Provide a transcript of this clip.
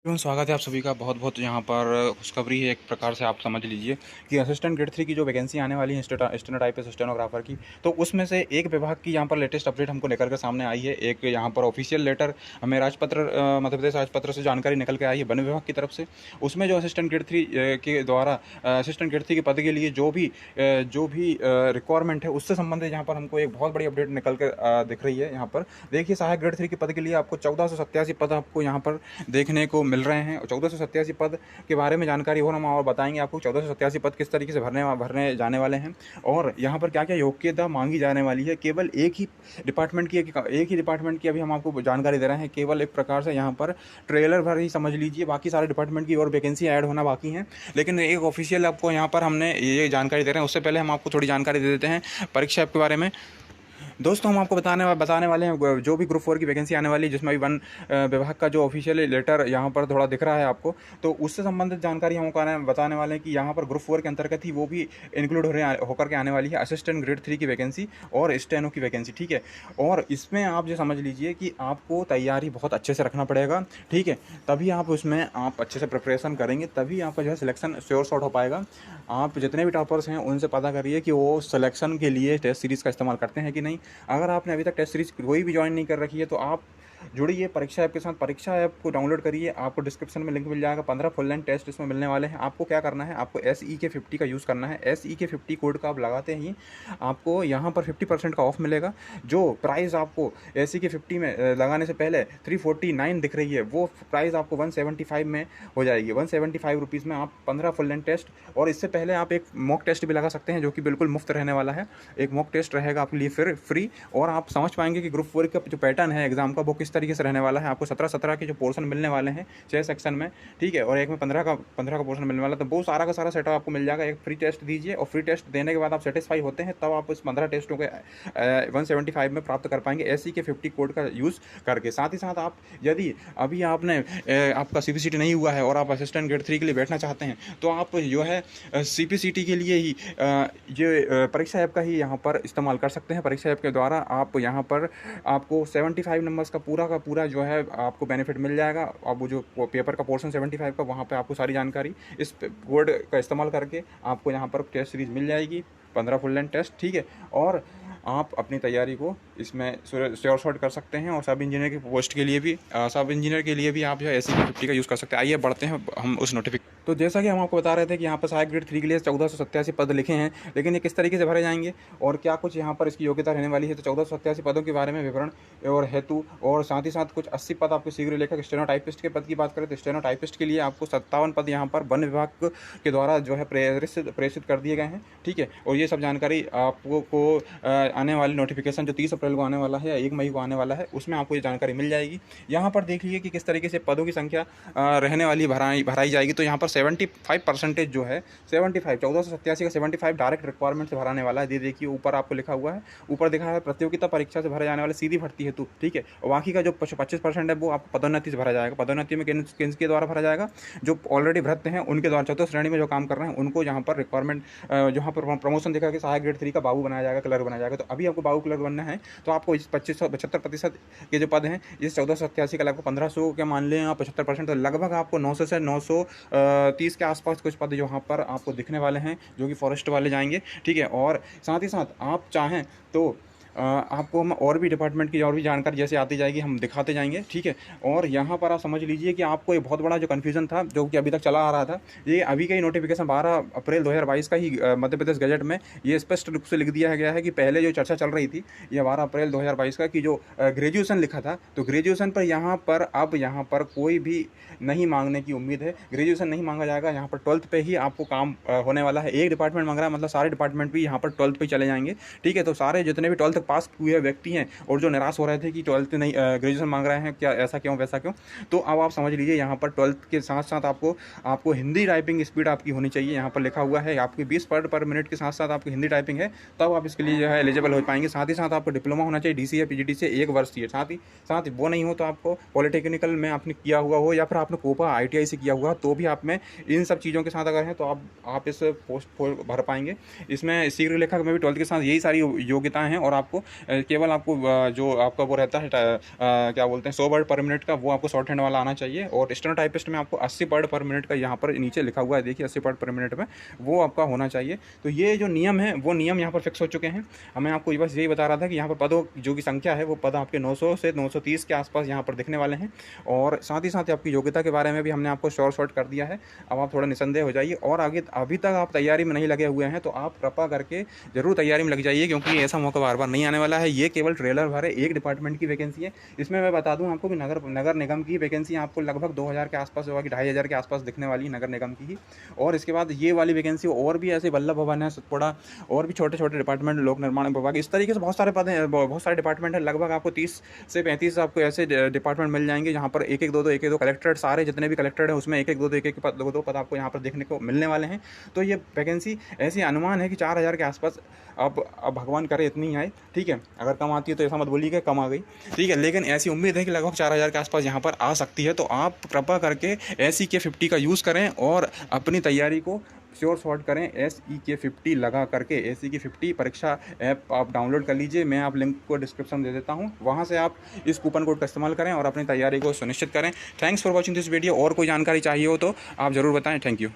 एवं स्वागत है आप सभी का बहुत बहुत यहाँ पर खुशखबरी है। एक प्रकार से आप समझ लीजिए कि असिस्टेंट ग्रेड 3 की जो वैकेंसी आने वाली है स्टेनोटाइपिस्ट स्टेनोग्राफर की, तो उसमें से एक विभाग की यहाँ पर लेटेस्ट अपडेट हमको निकल कर सामने आई है। एक यहाँ पर ऑफिशियल लेटर हमें राजपत्र मध्य प्रदेश राजपत्र से जानकारी निकल के आई है वन विभाग की तरफ से। उसमें जो असिस्टेंट ग्रेड 3 के द्वारा असिस्टेंट ग्रेड 3 के पद के लिए जो भी रिक्वायरमेंट है उससे संबंधित यहाँ पर हमको एक बहुत बड़ी अपडेट निकल कर दिख रही है। यहाँ पर देखिए, सहायक ग्रेड 3 के पद के लिए आपको 1487 पद आपको यहाँ पर देखने को मिल रहे हैं। 1487 पद के बारे में जानकारी और हम और बताएंगे आपको 1487 पद किस तरीके से भरने जाने वाले हैं और यहाँ पर क्या क्या योग्यता मांगी जाने वाली है। केवल एक ही डिपार्टमेंट की अभी हम आपको जानकारी दे रहे हैं। केवल एक प्रकार से यहाँ पर ट्रेलर भर ही समझ लीजिए, बाकी सारे डिपार्टमेंट की और वैकेंसी ऐड होना बाकी हैं। लेकिन एक ऑफिशियल आपको यहाँ पर हमने ये जानकारी दे रहे हैं। उससे पहले हम आपको थोड़ी जानकारी दे देते हैं परीक्षा ऐप के बारे में। दोस्तों, हम आपको बताने वाले हैं जो भी ग्रुप 4 की वैकेंसी आने वाली है, जिसमें भी वन विभाग का जो ऑफिशियल लेटर यहाँ पर थोड़ा दिख रहा है आपको, तो उससे संबंधित जानकारी हम बताने वाले हैं कि यहाँ पर ग्रुप 4 के अंतर्गत ही वो भी इंक्लूड होकर के आने वाली है असिस्टेंट ग्रेड 3 की वैकेंसी और स्टेनो की वैकेंसी। ठीक है, और इसमें आप जो समझ लीजिए कि आपको तैयारी बहुत अच्छे से रखना पड़ेगा। ठीक है, तभी आप उसमें आप अच्छे से प्रिपरेशन करेंगे, तभी आपका जो है सिलेक्शन श्योर शॉट हो पाएगा। आप जितने भी टॉपर्स हैं उनसे पता करिए कि वो सिलेक्शन के लिए टेस्ट सीरीज़ का इस्तेमाल करते हैं कि नहीं। अगर आपने अभी तक टेस्ट सीरीज कोई भी ज्वाइन नहीं कर रखी है तो आप जुड़िए परीक्षा ऐप के साथ। परीक्षा ऐप को डाउनलोड करिए, आपको डिस्क्रिप्शन में लिंक मिल जाएगा। 15 फुल लेंथ टेस्ट इसमें मिलने वाले हैं। आपको क्या करना है, आपको SEK50 का यूज़ करना है। SEK50 कोड का आप लगाते ही आपको यहाँ पर 50% का ऑफ मिलेगा। जो प्राइस आपको SEK50 में लगाने से पहले 349 दिख रही है, वो प्राइस आपको 175 में हो जाएगी। 175 रुपीज़ में आप 15 फुल लेंथ टेस्ट, और इससे पहले आप एक मॉक टेस्ट भी लगा सकते हैं जो कि बिल्कुल मुफ्त रहने वाला है। एक मॉक टेस्ट रहेगा आपके लिए फिर फ्री, और आप समझ पाएंगे कि ग्रुप 4 का जो पैटर्न है एग्जाम का वो किस तरीके से रहने वाला है। आपको 17 के जो पोर्शन मिलने वाले हैं 6 सेक्शन में, ठीक है, और एक में 15 का पोर्शन मिलने वाला है। तो वो सारा का सारा सेटअप आपको मिल जाएगा। एक फ्री टेस्ट दीजिए, और फ्री टेस्ट देने के बाद आप सेटिस्फाई होते हैं, तब आप इस 15 टेस्टों के 175 में प्राप्त कर पाएंगे SEK50 कोड का यूज़ करके। साथ ही साथ आप यदि अभी आपने आपका CPCT नहीं हुआ है और आप असिस्टेंट ग्रेड 3 के लिए बैठना चाहते हैं, तो आप जो है CPCT के लिए ही ये परीक्षा ऐप का ही यहाँ पर इस्तेमाल कर सकते हैं। परीक्षा ऐप के द्वारा आप यहाँ पर आपको 75 नंबर्स का पूरा जो है आपको बेनिफिट मिल जाएगा। अब वो जो पेपर का पोर्शन 75 का, वहाँ पे आपको सारी जानकारी इस कोड का इस्तेमाल करके आपको यहाँ पर टेस्ट सीरीज मिल जाएगी, 15 फुल लेंथ टेस्ट। ठीक है, और आप अपनी तैयारी को इसमें श्योर शॉट कर सकते हैं। और सब इंजीनियर की पोस्ट के लिए भी आप जो है SEK50 का यूज़ कर सकते हैं। आइए बढ़ते हैं हम उस नोटिफिकेशन। तो जैसा कि हम आपको बता रहे थे कि यहाँ पर सहायक ग्रेड 3 के लिए 1487 पद लिखे हैं, लेकिन ये किस तरीके से भरे जाएंगे और क्या कुछ यहाँ पर इसकी योग्यता रहने वाली है। तो 1487 पदों के बारे में विवरण और हेतु, और साथ ही साथ कुछ 80 पद आपको शीघ्र लेखक स्टेनोटाइपिस्ट के पद की बात करें तो स्टेनोटाइपिस्ट के लिए आपको 57 पद यहाँ पर वन विभाग के द्वारा जो है प्रेषित कर दिए गए हैं। ठीक है, और ये सब जानकारी आपको आने वाली नोटिफिकेशन जो 30 अप्रैल को आने वाला है या 1 मई को आने वाला है, उसमें आपको ये जानकारी मिल जाएगी। यहाँ पर देख लीजिए कि किस तरीके से पदों की संख्या रहने वाली भराई जाएगी। तो यहाँ पर 75% जो है 1487 का 75 डायरेक्ट रिक्वायरमेंट से भराने वाला है। ये देखिए ऊपर आपको लिखा हुआ है, ऊपर दिखा है प्रतियोगिता परीक्षा से भरे जाने वाले सीधी भर्ती हेतु। ठीक है, और बाकी का जो 25% है वो आपको पदोन्नति से भरा जाएगा। पदोन्नति में किसके द्वारा भरा जाएगा, जो ऑलरेडी भ्रष्ट हैं उनके द्वारा, चतुर्थ श्रेणी में जो काम कर रहे हैं उनको यहाँ पर रिक्वायरमेंट, जहाँ पर प्रमोशन देखा कि सहायक ग्रेड 3 का बाबू बनाया जाएगा, क्लर्क बनाया जाएगा। तो अभी आपको बाबू क्लर्क बनना है, तो आपको इस 75% के जो पद हैं, इस 1487 का लगभग 1500 के मान लें आप 75%, तो लगभग आपको 900 से 930 के आसपास कुछ पद यहाँ पर आपको दिखने वाले हैं, जो कि फॉरेस्ट वाले जाएंगे। ठीक है, और साथ ही साथ आप चाहें तो आपको हम और भी डिपार्टमेंट की और भी जानकारी जैसे आती जाएगी हम दिखाते जाएंगे। ठीक है, और यहाँ पर आप समझ लीजिए कि आपको ये बहुत बड़ा जो कन्फ्यूजन था जो कि अभी तक चला आ रहा था, ये अभी का ही नोटिफिकेशन 12 अप्रैल 2022 का ही मध्य प्रदेश गजट में ये स्पष्ट रूप से लिख दिया गया है कि पहले जो चर्चा चल रही थी ये 12 अप्रैल 2022 का कि जो ग्रेजुएशन लिखा था, तो ग्रेजुएशन पर यहाँ पर कोई भी नहीं मांगने की उम्मीद है। ग्रेजुएशन नहीं मांगा जाएगा, यहाँ पर 12th पे ही आपको काम होने वाला है। एक डिपार्टमेंट मांग रहा है, मतलब सारे डिपार्टमेंट भी यहाँ पर 12th पे चले जाएंगे। ठीक है, तो सारे जितने भी 12th पास हुए व्यक्ति हैं और जो निराश हो रहे थे कि 12th नहीं ग्रेजुएशन मांग रहे हैं, क्या ऐसा क्यों वैसा क्यों, तो अब आप समझ लीजिए यहाँ पर 12th के साथ साथ आपको हिंदी टाइपिंग स्पीड आपकी होनी चाहिए। यहाँ पर लिखा हुआ है आपकी 20 वर्ड पर मिनट के साथ साथ आपकी हिंदी टाइपिंग है, तब आप इसके लिए जो है एलिजिबल हो पाएंगे। साथ ही साथ आपको डिप्लोमा होना चाहिए DCA PGD से 1 वर्ष की। साथ ही वो नहीं हो तो आपको पॉलिटेक्निकल में आपने किया हुआ हो या फिर आपने कोपा ITI से किया हुआ, तो भी आप में इन सब चीज़ों के साथ अगर हैं तो आप इस पोस्ट भर पाएंगे। इसमें शीघ्र लेखक में भी 12th के साथ यही सारी योग्यताएं हैं, और आपको आपको केवल आपको जो आपका वो रहता है क्या बोलते हैं 100 वर्ड पर मिनट का, वो आपको शॉर्ट हैंड वाला आना चाहिए। और स्टेनोटाइपिस्ट में आपको 80 वर्ड पर मिनट का यहाँ पर नीचे लिखा हुआ है, देखिए 80 वर्ड पर मिनट में वो आपका होना चाहिए। तो ये जो नियम है वो नियम यहाँ पर फिक्स हो चुके हैं। मैं आपको बस यही बता रहा था कि यहाँ पर पदों जो की संख्या है वो पद आपके 900 से 930 के आसपास यहाँ पर दिखने वाले हैं। और साथ ही साथ आपकी योग्यता के बारे में भी हमने आपको शॉर्ट कर दिया है। अब आप थोड़ा निसंदेह हो जाइए, और आगे अभी तक आप तैयारी में नहीं लगे हुए हैं तो आप कृपा करके जरूर तैयारी में लग जाइए, क्योंकि ऐसा मौका बार बार नहीं आने वाला है। ये केवल ट्रेलर भर है, एक डिपार्टमेंट की वैकेंसी है। इसमें मैं बता दूं आपको कि नगर निगम की वैकेंसी आपको लगभग 2000 के आसपास होगा कि 2500 के आसपास दिखने वाली है नगर निगम की ही। और इसके बाद ये वाली वैकेंसी और भी ऐसे वल्लभ भवन है, सतपुड़ा, और भी छोटे छोटे डिपार्टमेंट, लोक निर्माण विभाग, इस तरीके से बहुत सारे पद हैं, बहुत सारे डिपार्टमेंट है। लगभग आपको 30 से 35 आपको ऐसे डिपार्टमेंट मिल जाएंगे जहाँ पर एक एक दो कलेक्टेड, सारे जितने भी कलेक्टेड है उसमें एक एक दो पद आपको यहाँ पर देखने को मिलने वाले हैं। तो ये वैकेंसी ऐसी अनुमान है कि 4000 के आसपास, अब भगवान करे इतनी ही आए, ठीक है। अगर कम आती है तो ऐसा मत बोलिएगा कम आ गई, ठीक है, लेकिन ऐसी उम्मीद है कि लगभग 4000 के आसपास यहाँ पर आ सकती है। तो आप कृपा करके SEK50 का यूज़ करें और अपनी तैयारी को श्योर शॉर्ट करें। SEK50 लगा करके SEK50 परीक्षा ऐप आप डाउनलोड कर लीजिए। मैं आप लिंक को डिस्क्रिप्शन दे देता हूँ, वहाँ से आप इस कूपन कोड का इस्तेमाल करें और अपनी तैयारी को सुनिश्चित करें। Thanks for watching this video. और कोई जानकारी चाहिए हो तो आप ज़रूर बताएं। Thank you.